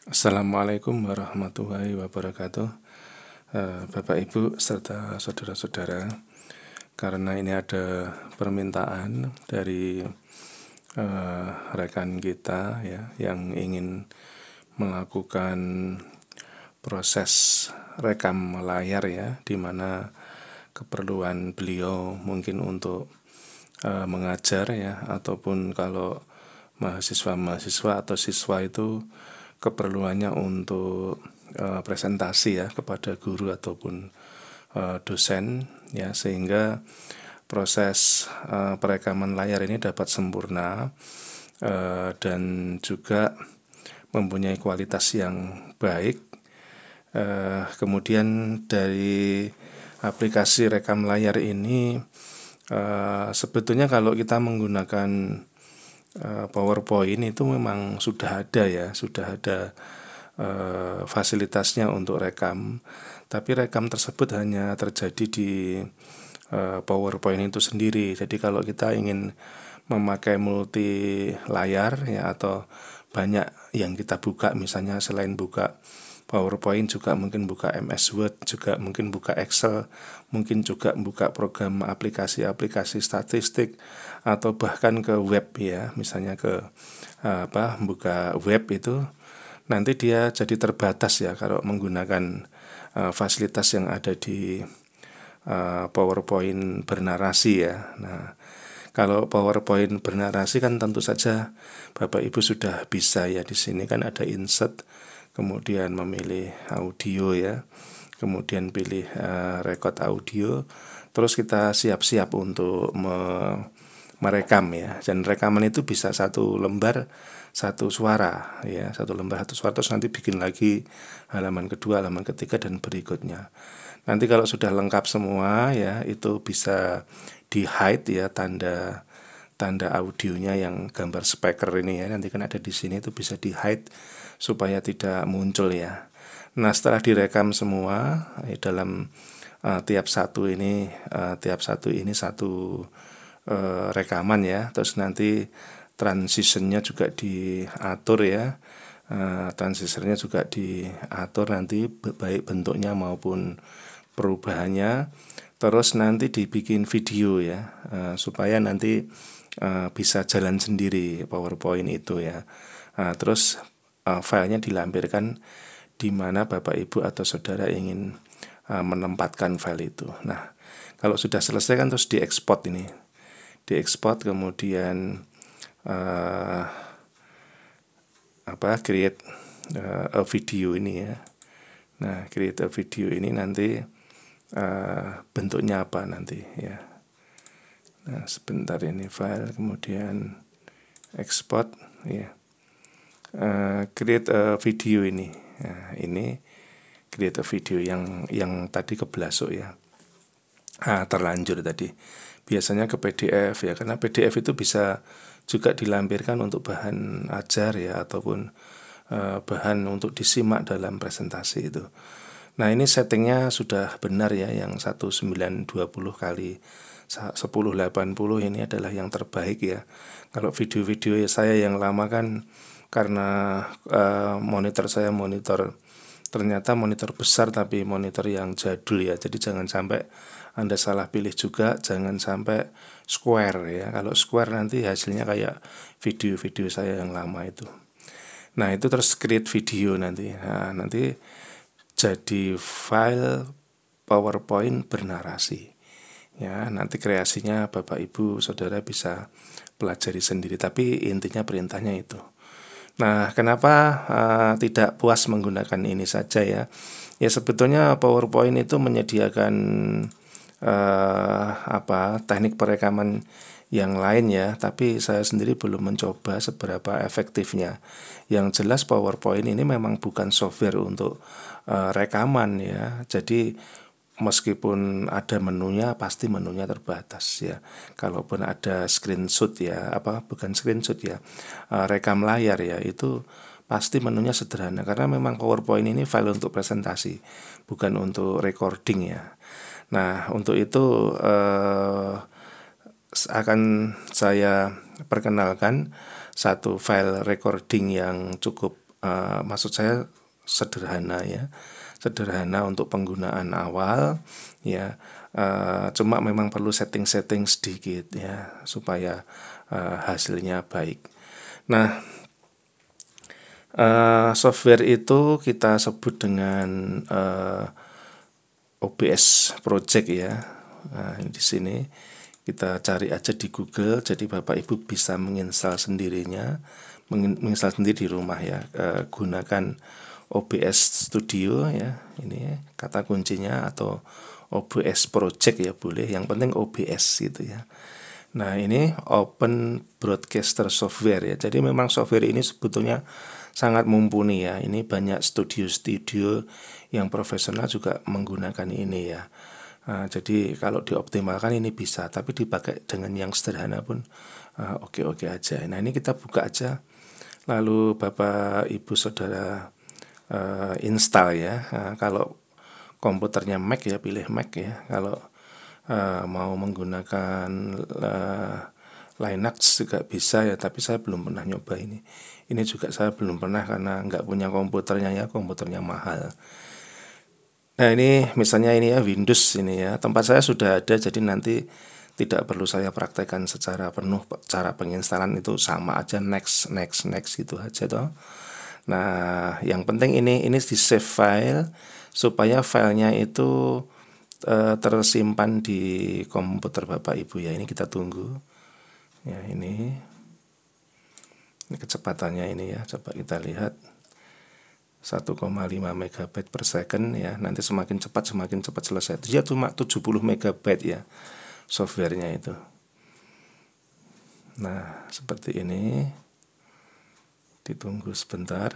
Assalamualaikum warahmatullahi wabarakatuh. Bapak Ibu serta saudara-saudara, karena ini ada permintaan dari rekan kita ya yang ingin melakukan proses rekam layar ya, di mana keperluan beliau mungkin untuk mengajar ya, ataupun kalau mahasiswa-mahasiswa atau siswa itu keperluannya untuk presentasi ya kepada guru ataupun dosen ya, sehingga proses perekaman layar ini dapat sempurna dan juga mempunyai kualitas yang baik. Kemudian dari aplikasi rekam layar ini sebetulnya kalau kita menggunakan PowerPoint itu memang sudah ada ya, sudah ada fasilitasnya untuk rekam. Tapi rekam tersebut hanya terjadi di PowerPoint itu sendiri. Jadi kalau kita ingin memakai multi layar ya, atau banyak yang kita buka, misalnya selain buka PowerPoint juga mungkin buka MS Word, juga mungkin buka Excel, mungkin juga buka program aplikasi-aplikasi statistik, atau bahkan ke web ya, misalnya ke buka web itu, nanti dia jadi terbatas ya kalau menggunakan fasilitas yang ada di PowerPoint bernarasi ya. Nah, kalau PowerPoint bernarasi kan tentu saja Bapak Ibu sudah bisa ya, di sini kan ada insert, kemudian memilih audio ya, kemudian pilih record audio, terus kita siap-siap untuk merekam ya. Dan rekaman itu bisa satu lembar satu suara ya, satu lembar satu suara, terus nanti bikin lagi halaman kedua, halaman ketiga, dan berikutnya. Nanti kalau sudah lengkap semua ya, itu bisa di hide ya, tanda audionya yang gambar speaker ini ya, nanti kan ada di sini, itu bisa di hide supaya tidak muncul ya. Nah, setelah direkam semua dalam tiap satu ini satu rekaman ya, terus nanti transitionnya juga diatur ya. Transitionnya juga diatur nanti, baik bentuknya maupun perubahannya. Terus nanti dibikin video ya, supaya nanti bisa jalan sendiri PowerPoint itu ya. Terus filenya dilampirkan di mana Bapak Ibu atau saudara ingin menempatkan file itu. Nah, kalau sudah selesai kan terus diekspor ini, diekspor, kemudian create a video ini ya. Nah, create a video ini nanti bentuknya apa nanti ya. Nah, sebentar, ini file, kemudian export ya. Create a video ini. Nah, ini create a video yang tadi ke Blasok ya. Terlanjur tadi. Biasanya ke PDF ya, karena PDF itu bisa juga dilampirkan untuk bahan ajar ya, ataupun bahan untuk disimak dalam presentasi itu. Nah, ini settingnya sudah benar ya, yang 1920 kali 1080 ini adalah yang terbaik ya. Kalau video-video saya yang lama kan, karena monitor saya ternyata monitor besar tapi monitor yang jadul ya, jadi jangan sampai Anda salah pilih juga, jangan sampai square ya. Kalau square nanti hasilnya kayak video-video saya yang lama itu. Nah, itu terus create video nanti. Nah, nanti jadi file PowerPoint bernarasi. Ya, nanti kreasinya Bapak Ibu Saudara bisa pelajari sendiri, tapi intinya perintahnya itu. Nah, kenapa tidak puas menggunakan ini saja ya? Ya, sebetulnya PowerPoint itu menyediakan teknik perekaman yang lain ya, tapi saya sendiri belum mencoba seberapa efektifnya. Yang jelas PowerPoint ini memang bukan software untuk rekaman ya. Jadi meskipun ada menunya, pasti menunya terbatas ya. Kalaupun ada screenshot ya, bukan screenshot ya, rekam layar ya, itu pasti menunya sederhana, karena memang PowerPoint ini file untuk presentasi, bukan untuk recording ya. Nah, untuk itu akan saya perkenalkan satu file recording yang cukup maksud saya sederhana ya, sederhana untuk penggunaan awal ya, cuma memang perlu setting-setting sedikit ya supaya hasilnya baik. Nah, software itu kita sebut dengan OBS project ya. Nah, di sini kita cari aja di Google, jadi Bapak Ibu bisa menginstal sendirinya, menginstal sendiri di rumah ya. Gunakan OBS Studio ya, ini kata kuncinya, atau OBS Project ya boleh, yang penting OBS gitu ya. Nah, ini Open Broadcaster Software ya. Jadi memang software ini sebetulnya sangat mumpuni ya. Ini banyak studio-studio yang profesional juga menggunakan ini ya. Jadi kalau dioptimalkan ini bisa, tapi dipakai dengan yang sederhana pun oke-oke aja. Nah, ini kita buka aja, lalu Bapak Ibu Saudara install ya. Kalau komputernya Mac ya pilih Mac ya. Kalau mau menggunakan Linux juga bisa ya, tapi saya belum pernah nyoba ini. Ini juga saya belum pernah karena nggak punya komputernya ya, komputernya mahal. Nah, ini misalnya ini ya Windows ini ya, tempat saya sudah ada, jadi nanti tidak perlu saya praktekkan secara penuh. Cara penginstalan itu sama aja, next gitu aja toh. Nah, yang penting ini di save file supaya filenya itu tersimpan di komputer Bapak Ibu ya. Ini kita tunggu ya, ini kecepatannya ini ya, coba kita lihat 1,5 megabyte per second ya. Nanti semakin cepat selesai. Dia cuma 70 megabyte ya softwarenya itu. Nah, seperti ini. Ditunggu sebentar.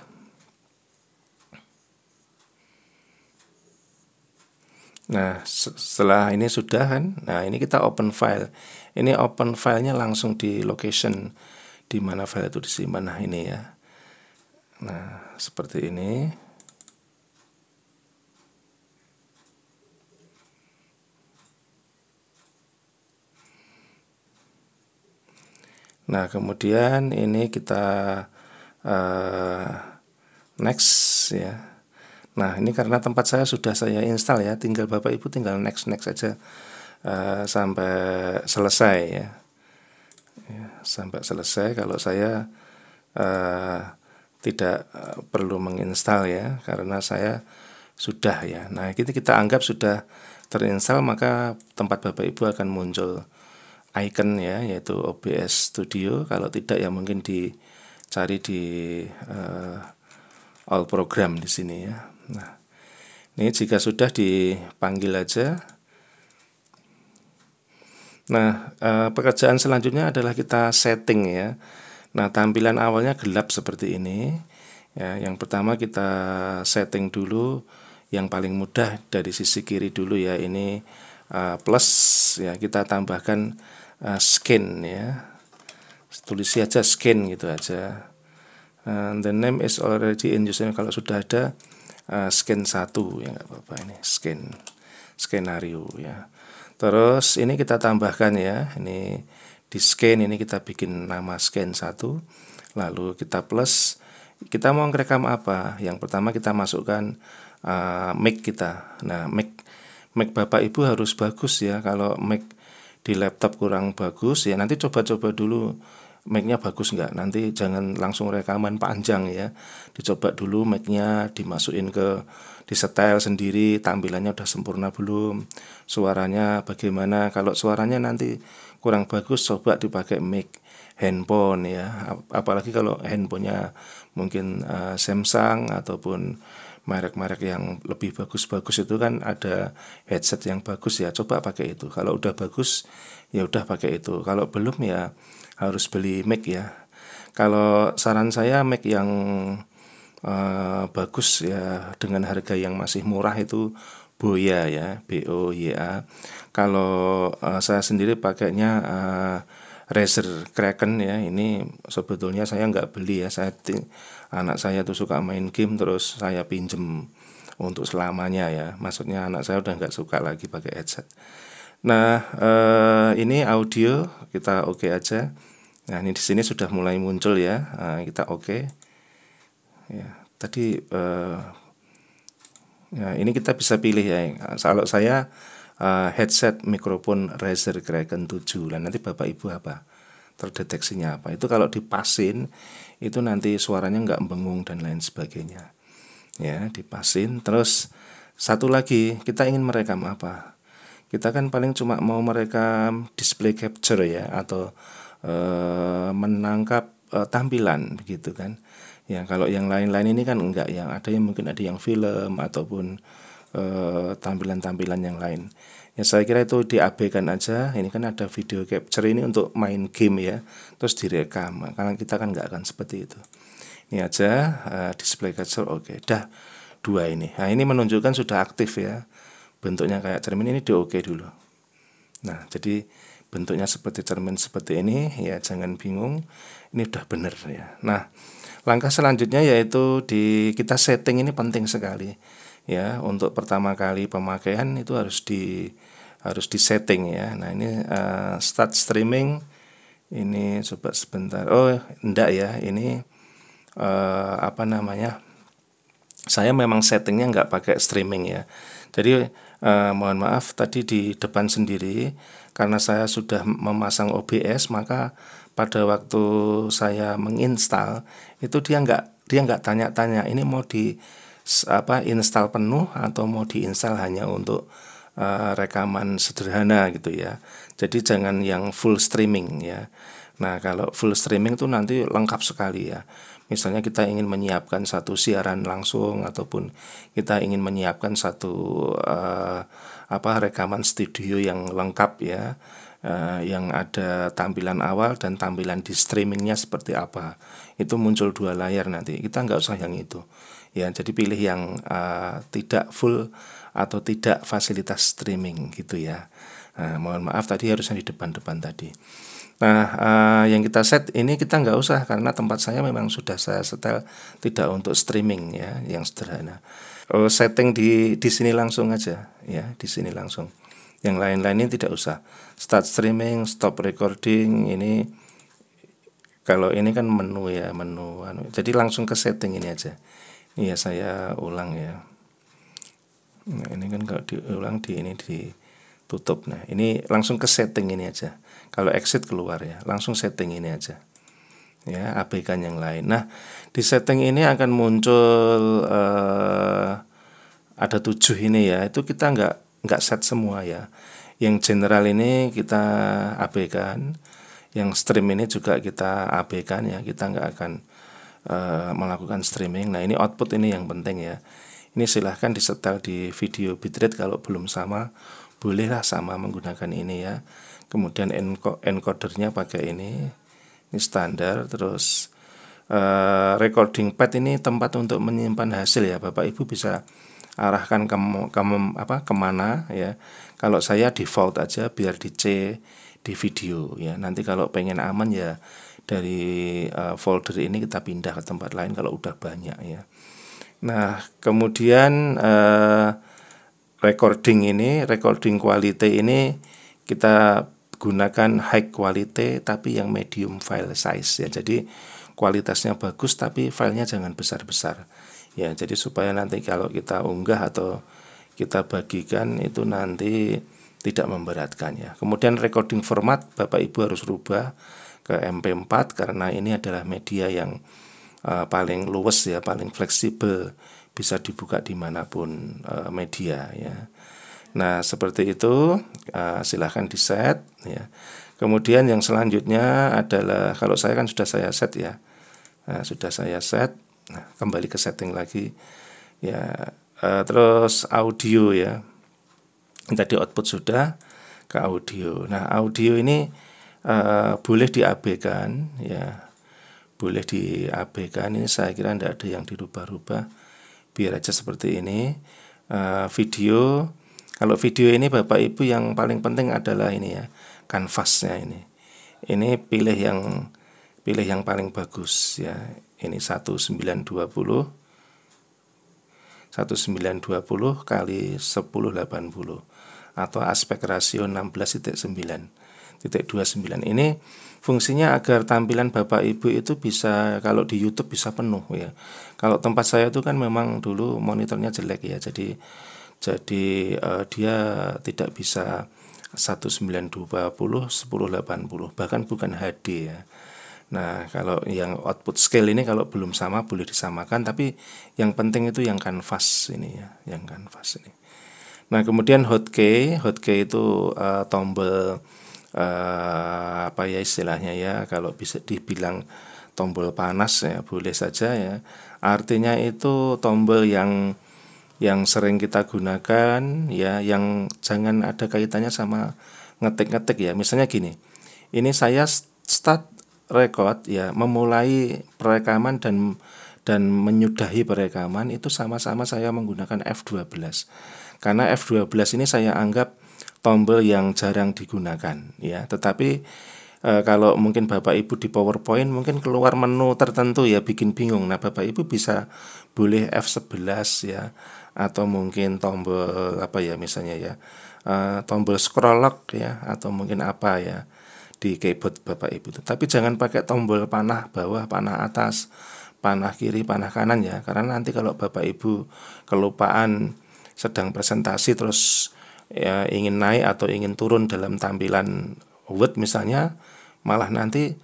Nah, setelah ini sudah kan. Nah, ini kita open file. Ini open filenya langsung di location di mana file itu disimpan. Nah, ini ya. Nah, seperti ini. Nah, kemudian ini kita next ya. Nah, ini karena tempat saya sudah saya install ya, tinggal Bapak Ibu tinggal next aja sampai selesai ya. Sampai selesai. Kalau saya tidak perlu menginstal ya, karena saya sudah ya. Nah, kita anggap sudah terinstall, maka tempat Bapak Ibu akan muncul icon ya, yaitu OBS Studio. Kalau tidak ya mungkin dicari di all program di sini ya. Nah, ini jika sudah dipanggil aja. Nah, pekerjaan selanjutnya adalah kita setting ya. Nah, tampilan awalnya gelap seperti ini ya. Yang pertama kita setting dulu yang paling mudah dari sisi kiri dulu ya. Ini plus ya, kita tambahkan skin ya. Tulis aja skin gitu aja. The name is already in use. Kalau sudah ada skin 1 ya nggak apa-apa, ini skenario ya. Terus ini kita tambahkan ya, ini di scan ini kita bikin nama scan 1, lalu kita plus. Kita mau ngerekam apa? Yang pertama kita masukkan mic kita. Nah, mic Bapak Ibu harus bagus ya. Kalau mic di laptop kurang bagus ya, nanti coba-coba dulu mic-nya bagus nggak. Nanti jangan langsung rekaman panjang ya. Dicoba dulu mic-nya, dimasukin disetel sendiri, tampilannya udah sempurna belum, suaranya bagaimana. Kalau suaranya nanti kurang bagus, coba dipakai mic handphone ya. Apalagi kalau handphonenya mungkin Samsung ataupun merek-merek yang lebih bagus-bagus itu kan ada headset yang bagus ya. Coba pakai itu. Kalau udah bagus ya udah pakai itu. Kalau belum ya harus beli mic ya. Kalau saran saya mic yang bagus ya dengan harga yang masih murah itu Boya ya, BOYA. Kalau saya sendiri pakainya Razer Kraken ya. Ini sebetulnya saya nggak beli ya. Anak saya tuh suka main game, terus saya pinjem untuk selamanya ya. Maksudnya anak saya udah nggak suka lagi pakai headset. Nah, ini audio kita oke aja. Nah, ini di sini sudah mulai muncul ya. Kita oke. ya. Tadi ya, ini kita bisa pilih ya. Kalau saya headset mikrofon Razer Kraken 7. Lah nanti Bapak Ibu apa? Terdeteksinya apa? Itu kalau dipasin itu nanti suaranya nggak bengung dan lain sebagainya. Ya, dipasin. Terus satu lagi, kita ingin merekam apa? Kita kan paling cuma mau merekam display capture ya, atau menangkap tampilan begitu kan. Ya, kalau yang lain-lain ini kan enggak, yang ada yang mungkin ada yang film ataupun tampilan-tampilan yang lain. Ya saya kira itu diabaikan aja. Ini kan ada video capture ini untuk main game ya, terus direkam. Karena kita kan nggak akan seperti itu. Ini aja display capture, oke. Dah dua ini. Nah ini menunjukkan sudah aktif ya. Bentuknya kayak cermin, ini di oke dulu. Nah jadi bentuknya seperti cermin seperti ini ya, jangan bingung. Ini udah bener ya. Nah langkah selanjutnya yaitu kita setting, ini penting sekali ya. Untuk pertama kali pemakaian itu harus di setting ya. Nah ini start streaming, ini coba sebentar. Oh enggak ya, ini apa namanya, saya memang settingnya nggak pakai streaming ya. Jadi mohon maaf tadi di depan sendiri, karena saya sudah memasang OBS, maka pada waktu saya menginstal itu dia nggak tanya-tanya ini mau install penuh atau mau diinstal hanya untuk rekaman sederhana gitu ya. Jadi jangan yang full streaming ya. Nah kalau full streaming itu nanti lengkap sekali ya. Misalnya kita ingin menyiapkan satu siaran langsung ataupun kita ingin menyiapkan satu rekaman studio yang lengkap ya, yang ada tampilan awal dan tampilan di streamingnya seperti apa. Itu muncul dua layar nanti. Kita nggak usah yang itu. Ya, jadi pilih yang tidak full atau tidak fasilitas streaming gitu ya. Mohon maaf tadi harusnya di depan-depan tadi. Nah, yang kita set ini kita nggak usah, karena tempat saya memang sudah saya setel tidak untuk streaming ya, yang sederhana. Setting di sini langsung aja ya, di sini langsung. Yang lain-lain ini tidak usah. Start streaming, stop recording, ini kalau ini kan menu ya, menu. Jadi langsung ke setting ini aja. Iya saya ulang ya. Nah, ini kan kalau diulang ini ditutup. Nah ini langsung ke setting ini aja. Kalau exit keluar ya, langsung setting ini aja. Ya, abaikan yang lain. Nah di setting ini akan muncul ada 7 ini ya. Itu kita nggak set semua ya. Yang general ini kita abaikan. Yang stream ini juga kita abaikan ya. Kita nggak akan melakukan streaming. Nah ini output ini yang penting ya. Ini silahkan disetel di video bitrate, kalau belum sama bolehlah sama menggunakan ini ya. Kemudian encodernya pakai ini standar. Terus recording pad ini tempat untuk menyimpan hasil ya. Bapak Ibu bisa arahkan kemana ya. Kalau saya default aja biar di C di video ya. Nanti kalau pengen aman ya dari folder ini kita pindah ke tempat lain kalau udah banyak ya. Nah kemudian recording quality ini kita gunakan high quality tapi yang medium file size ya. Jadi kualitasnya bagus tapi filenya jangan besar-besar ya. Jadi supaya nanti kalau kita unggah atau kita bagikan itu nanti tidak memberatkan ya. Kemudian recording format Bapak Ibu harus rubah ke MP4 karena ini adalah media yang paling luas ya, paling fleksibel, bisa dibuka dimanapun media ya. Nah seperti itu, silahkan di set ya. Kemudian yang selanjutnya adalah, kalau saya kan sudah saya set ya, sudah saya set. Nah, kembali ke setting lagi ya. Terus audio ya, tadi output sudah, ke audio. Nah audio ini boleh diabaikan ya, boleh diabaikan. Ini saya kira tidak ada yang dirubah-rubah, biar aja seperti ini. Video, kalau video ini Bapak Ibu yang paling penting adalah ini ya, kanvasnya ini pilih yang paling bagus ya. Ini 1920 kali 1080 atau aspek rasio 16:9:29. Ini fungsinya agar tampilan Bapak Ibu itu bisa, kalau di YouTube bisa penuh ya. Kalau tempat saya itu kan memang dulu monitornya jelek ya, jadi dia tidak bisa 1920 1080, bahkan bukan HD ya. Nah, kalau yang output scale ini kalau belum sama boleh disamakan, tapi yang penting itu yang kanvas ini ya, yang kanvas ini. Nah, kemudian hotkey itu tombol apa ya istilahnya ya, kalau bisa dibilang tombol panas ya boleh saja ya. Artinya itu tombol yang sering kita gunakan ya, yang jangan ada kaitannya sama ngetik-ngetik ya. Misalnya gini, ini saya start record ya, memulai perekaman dan menyudahi perekaman itu sama-sama saya menggunakan F12. Karena F12 ini saya anggap tombol yang jarang digunakan ya. Tetapi kalau mungkin Bapak Ibu di PowerPoint mungkin keluar menu tertentu ya, bikin bingung. Nah, Bapak Ibu bisa boleh F11 ya, atau mungkin tombol apa ya misalnya ya, tombol scroll lock ya, atau mungkin apa ya di keyboard Bapak Ibu. Tapi jangan pakai tombol panah bawah, panah atas, panah kiri, panah kanan ya. Karena nanti kalau Bapak Ibu kelupaan sedang presentasi terus ya, ingin naik atau ingin turun dalam tampilan Word misalnya, malah nanti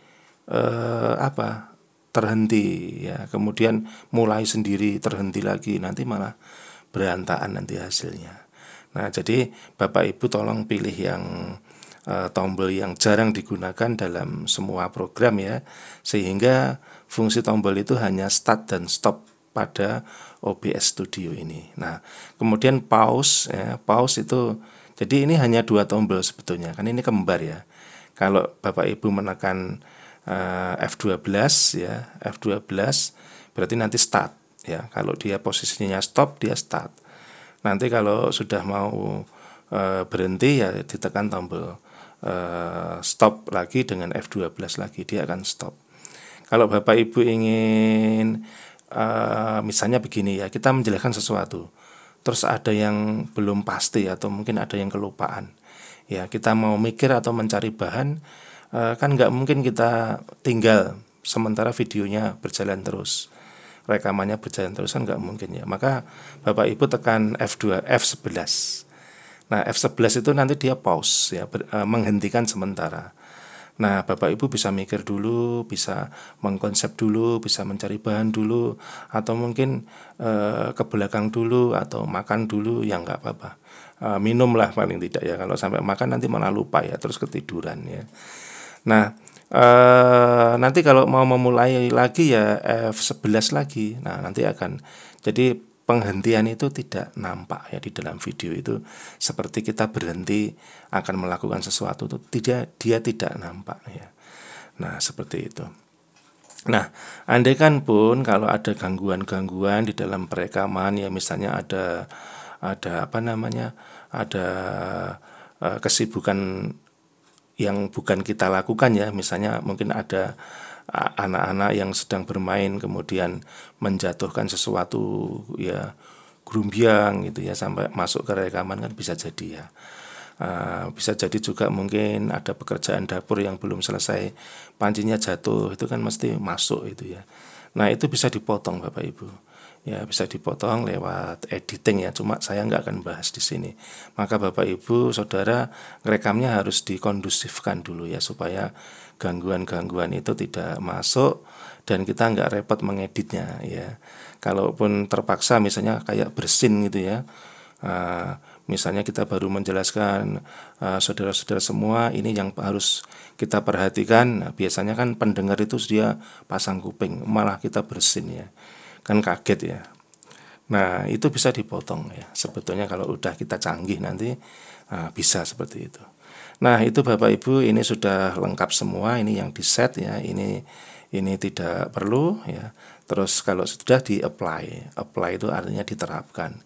terhenti ya, kemudian mulai sendiri terhenti lagi, nanti malah berantakan nanti hasilnya. Nah, jadi Bapak Ibu tolong pilih yang tombol yang jarang digunakan dalam semua program ya, sehingga fungsi tombol itu hanya start dan stop pada OBS Studio ini. Nah, kemudian pause ya, pause itu jadi ini hanya 2 tombol sebetulnya, kan ini kembar ya. Kalau Bapak Ibu menekan F12 ya, F12 berarti nanti start ya. Kalau dia posisinya stop, dia start. Nanti kalau sudah mau berhenti ya ditekan tombol stop lagi dengan F12 lagi, dia akan stop. Kalau Bapak Ibu ingin misalnya begini ya, kita menjelaskan sesuatu, terus ada yang belum pasti atau mungkin ada yang kelupaan ya, kita mau mikir atau mencari bahan, kan nggak mungkin kita tinggal sementara videonya berjalan terus, rekamannya berjalan terus, kan nggak mungkin ya. Maka Bapak Ibu tekan F11. Nah, F11 itu nanti dia pause ya, menghentikan sementara. Nah, Bapak Ibu bisa mikir dulu, bisa mengkonsep dulu, bisa mencari bahan dulu, atau mungkin ke belakang dulu, atau makan dulu, ya nggak apa-apa. Minum lah paling tidak ya, kalau sampai makan nanti malah lupa ya, terus ketiduran ya. Nah, nanti kalau mau memulai lagi ya F11 lagi. Nah, nanti akan jadi penghentian itu tidak nampak ya di dalam video itu, seperti kita berhenti akan melakukan sesuatu itu dia tidak nampak ya. Nah, seperti itu. Nah, andaikan pun kalau ada gangguan-gangguan di dalam perekaman ya, misalnya ada apa namanya? Ada kesibukan yang bukan kita lakukan ya, misalnya mungkin ada anak-anak yang sedang bermain kemudian menjatuhkan sesuatu ya, grumbiang gitu ya, sampai masuk ke rekaman, kan bisa jadi ya. Bisa jadi juga mungkin ada pekerjaan dapur yang belum selesai, pancinya jatuh, itu kan mesti masuk itu ya. Nah, itu bisa dipotong Bapak Ibu ya, bisa dipotong lewat editing ya, cuma saya nggak akan bahas di sini. Maka Bapak Ibu Saudara, rekamnya harus dikondusifkan dulu ya, supaya gangguan-gangguan itu tidak masuk dan kita nggak repot mengeditnya ya. Kalaupun terpaksa misalnya kayak bersin gitu ya, misalnya kita baru menjelaskan, saudara-saudara semua, ini yang harus kita perhatikan. Nah, biasanya kan pendengar itu dia pasang kuping, malah kita bersin ya, kan kaget ya. Nah, itu bisa dipotong ya. Sebetulnya kalau udah kita canggih nanti bisa seperti itu. Nah, itu Bapak Ibu, ini sudah lengkap semua. Ini yang di set ya. Ini tidak perlu ya. Terus kalau sudah di apply, apply itu artinya diterapkan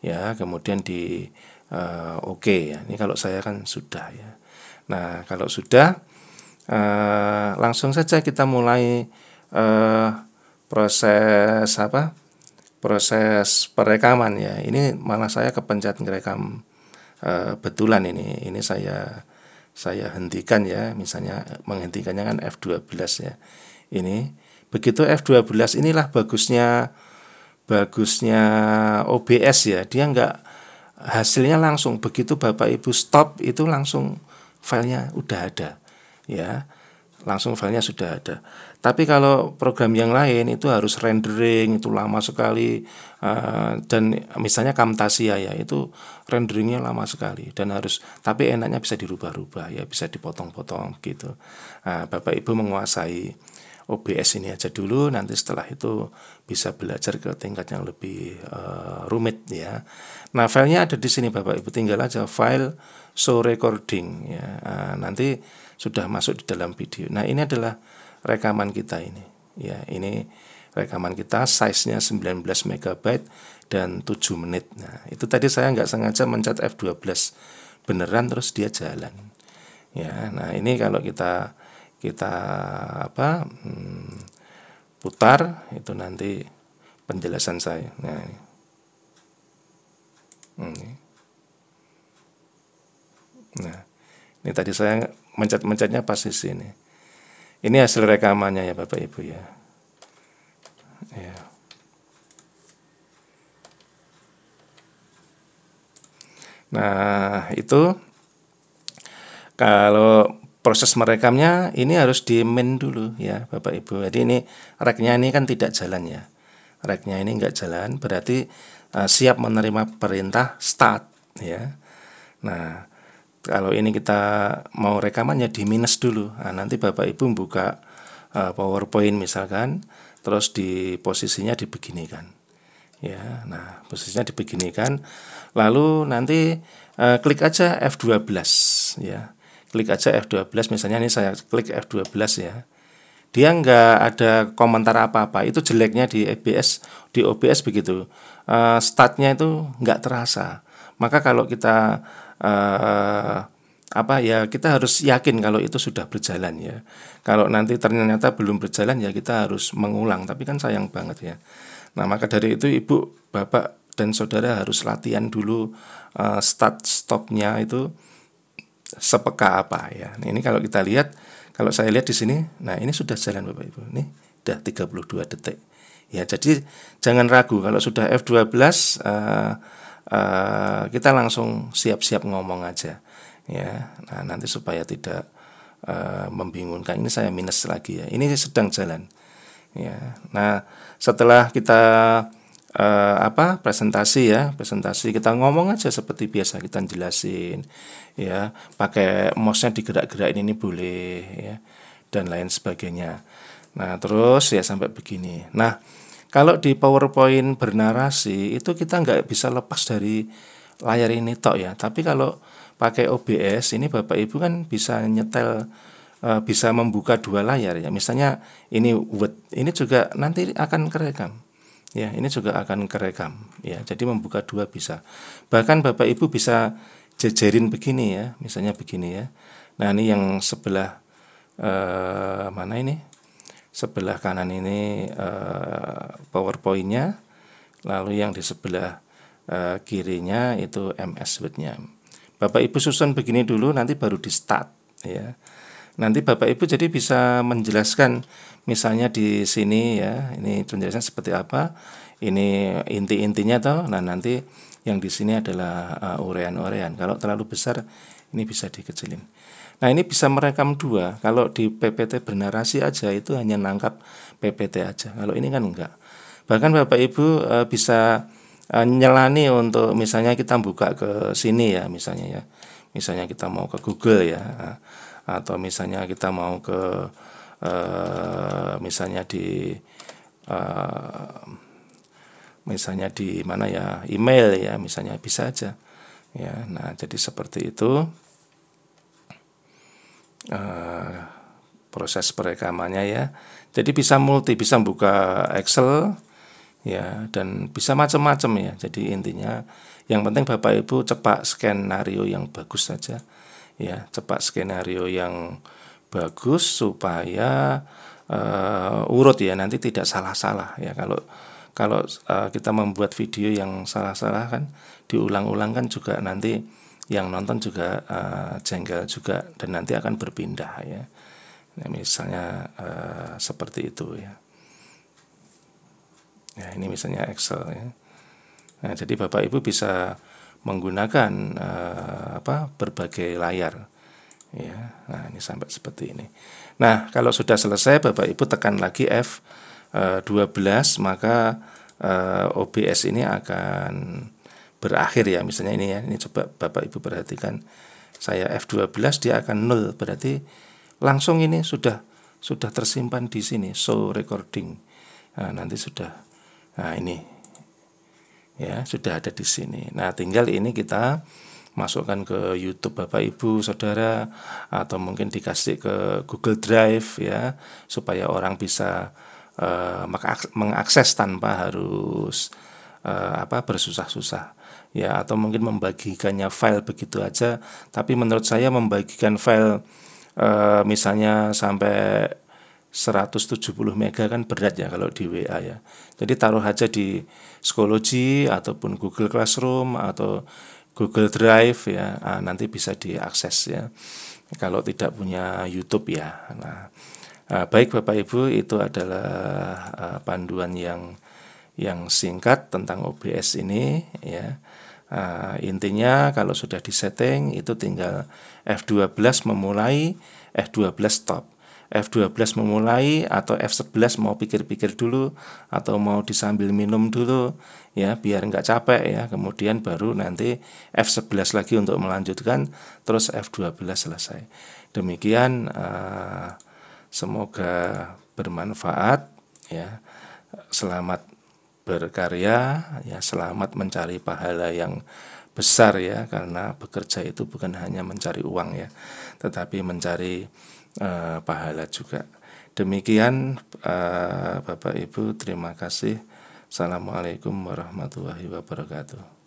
ya. Kemudian di oke ya. Ini kalau saya kan sudah ya. Nah, kalau sudah langsung saja kita mulai proses apa? Proses perekaman ya. Ini malah saya kepencet ngerekam betulan ini. Ini saya hentikan ya, misalnya menghentikannya kan F12 ya. Ini begitu F12, inilah bagusnya OBS ya, dia nggak hasilnya langsung begitu Bapak Ibu stop itu langsung filenya udah ada ya, langsung filenya sudah ada. Tapi kalau program yang lain itu harus rendering, itu lama sekali, dan misalnya Camtasia ya, itu renderingnya lama sekali dan harus, tapi enaknya bisa dirubah-rubah ya, bisa dipotong-potong gitu. Bapak Ibu menguasai OBS ini aja dulu, nanti setelah itu bisa belajar ke tingkat yang lebih rumit ya. Nah, filenya ada di sini Bapak Ibu, tinggal aja file show recording ya. Nanti sudah masuk di dalam video. Nah, ini adalah rekaman kita ini ya. Ini rekaman kita, size-nya 19 MB dan 7 menit. Nah, itu tadi saya nggak sengaja mencet F12 beneran terus dia jalan ya. Nah, ini kalau kita putar itu nanti penjelasan saya. Nah, ini tadi saya mencet-mencetnya pas di sini. Ini hasil rekamannya ya Bapak Ibu ya. Ya. Nah, itu kalau proses merekamnya ini harus di main dulu ya Bapak Ibu. Jadi ini reknya ini kan tidak jalan ya. Reknya ini enggak jalan, berarti siap menerima perintah start ya. Nah, kalau ini kita mau rekamannya di minus dulu. Nah, nanti Bapak Ibu buka PowerPoint misalkan, terus di posisinya dibeginikan. Ya, nah posisinya dibeginikan. Lalu nanti klik aja F12 ya. Klik aja F12, misalnya ini saya klik F12 ya. Dia nggak ada komentar apa-apa. Itu jeleknya di OBS begitu. Startnya itu nggak terasa. Maka kalau kita kita harus yakin kalau itu sudah berjalan ya. Kalau nanti ternyata belum berjalan ya kita harus mengulang. Tapi kan sayang banget ya. Nah, maka dari itu Ibu, Bapak, dan Saudara harus latihan dulu start stopnya itu sepeka apa ya. Nah, ini kalau kita lihat, kalau saya lihat di sini, nah ini sudah jalan Bapak Ibu. Ini udah 32 detik. Ya, jadi jangan ragu kalau sudah F12 kita langsung siap-siap ngomong aja. Ya. Nah, nanti supaya tidak membingungkan. Ini saya minus lagi ya. Ini sedang jalan. Ya. Nah, setelah kita presentasi kita ngomong aja seperti biasa, kita jelasin ya, pakai mouse-nya digerak-gerakin ini boleh ya, dan lain sebagainya. Nah, terus ya sampai begini. Nah, kalau di PowerPoint bernarasi itu kita nggak bisa lepas dari layar ini tok ya. Tapi kalau pakai OBS ini Bapak Ibu kan bisa nyetel, bisa membuka dua layar ya. Misalnya ini Word, ini juga nanti akan kerekam. Ya, ini juga akan kerekam ya. Jadi membuka dua bisa. Bahkan Bapak Ibu bisa jejerin begini ya, misalnya begini ya. Nah, ini yang sebelah mana ini? Sebelah kanan ini PowerPoint-nya, lalu yang di sebelah kirinya itu MS Word-nya. Bapak Ibu susun begini dulu, nanti baru di start ya. Nanti Bapak Ibu jadi bisa menjelaskan, misalnya di sini ya, ini penjelasan seperti apa, ini inti-intinya toh. Nah, nanti yang di sini adalah urean-urean. Kalau terlalu besar ini bisa dikecilin. Nah, ini bisa merekam dua. Kalau di PPT bernarasi aja itu hanya nangkap PPT aja. Kalau ini kan enggak. Bahkan Bapak Ibu bisa nyelani untuk misalnya kita buka ke sini ya, misalnya ya. Misalnya kita mau ke Google ya. Atau misalnya kita mau ke misalnya di mana ya, email ya, misalnya bisa aja ya. Nah, jadi seperti itu proses perekamannya ya. Jadi bisa bisa buka Excel ya, dan bisa macam-macam ya. Jadi intinya yang penting Bapak Ibu cepat skenario yang bagus saja ya, cepat skenario yang bagus supaya urut ya, nanti tidak salah-salah ya. Kalau kita membuat video yang salah-salah kan diulang-ulang kan juga nanti yang nonton juga jengkel juga, dan nanti akan berpindah ya. Nah, misalnya seperti itu ya. Ya, ini misalnya Excel ya. Nah, jadi Bapak Ibu bisa menggunakan berbagai layar ya. Nah, ini sampai seperti ini. Nah, kalau sudah selesai Bapak Ibu tekan lagi F12, maka OBS ini akan berakhir ya. Misalnya ini ya, ini coba Bapak Ibu perhatikan. Saya F12 dia akan 0, berarti langsung ini sudah tersimpan di sini, show recording. Nah, nanti sudah. Nah, ini ya sudah ada di sini. Nah, tinggal ini kita masukkan ke YouTube Bapak Ibu Saudara, atau mungkin dikasih ke Google Drive ya, supaya orang bisa mengakses tanpa harus bersusah-susah ya, atau mungkin membagikannya file begitu aja. Tapi menurut saya membagikan file misalnya sampai 170 mega kan berat ya kalau di WA ya. Jadi taruh aja di Schoology ataupun Google Classroom atau Google Drive ya. Nanti bisa diakses ya, kalau tidak punya YouTube ya. Nah, baik Bapak Ibu, itu adalah panduan yang singkat tentang OBS ini ya. Intinya kalau sudah disetting itu tinggal F12 memulai, F12 stop. F12 memulai atau F11 mau pikir-pikir dulu atau mau disambil minum dulu ya, biar nggak capek ya. Kemudian baru nanti F11 lagi untuk melanjutkan, terus F12 selesai. Demikian, semoga bermanfaat ya. Selamat berkarya ya, selamat mencari pahala yang besar ya, karena bekerja itu bukan hanya mencari uang ya, tetapi mencari pahala juga. Demikian Bapak Ibu, terima kasih. Assalamualaikum warahmatullahi wabarakatuh.